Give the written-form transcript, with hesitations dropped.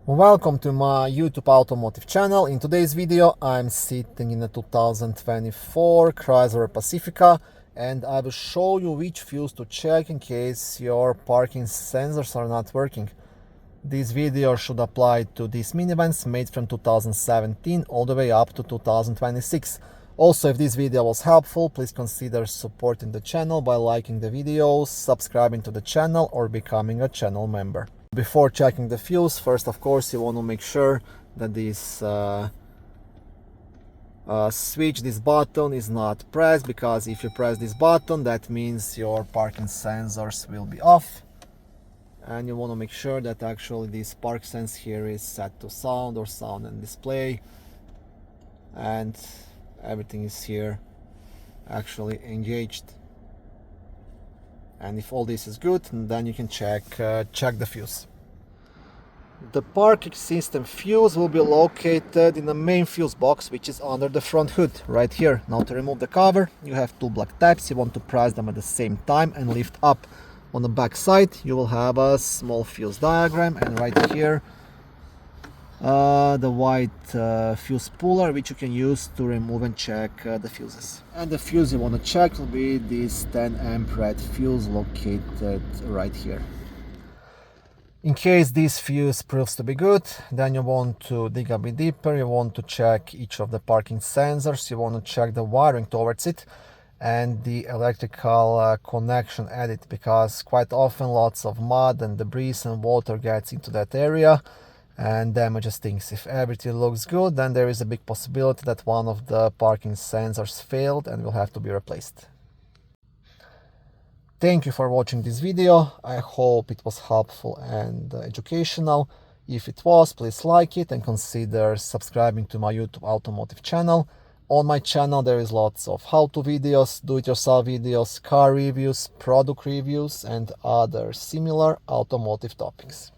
Welcome to my YouTube automotive channel. In today's video I'm sitting in a 2024 Chrysler Pacifica and I will show you which fuse to check in case your parking sensors are not working. This video should apply to these minivans made from 2017 all the way up to 2026. Also, if this video was helpful, please consider supporting the channel by liking the videos, subscribing to the channel or becoming a channel member. Before checking the fuse, first of course you want to make sure that this switch, this button is not pressed, because if you press this button that means your parking sensors will be off. And you want to make sure that actually this ParkSense here is set to sound or sound and display, and everything is here actually engaged. And if all this is good, then you can check the fuse. The parking system fuse will be located in the main fuse box, which is under the front hood right here. Now to remove the cover, you have two black tabs. You want to press them at the same time and lift up. On the back side you will have a small fuse diagram, and right here the white fuse puller, which you can use to remove and check the fuses. And the fuse you want to check will be this 10 amp red fuse located right here. In case this fuse proves to be good, then you want to dig a bit deeper. You want to check each of the parking sensors. You want to check the wiring towards it and the electrical connection at it, because quite often lots of mud and debris and water gets into that area and damages things. If everything looks good, then there is a big possibility that one of the parking sensors failed and will have to be replaced. Thank you for watching this video. I hope it was helpful and educational. If it was, please like it and consider subscribing to my YouTube automotive channel. On my channel there is lots of how-to videos, do-it-yourself videos, car reviews, product reviews and other similar automotive topics.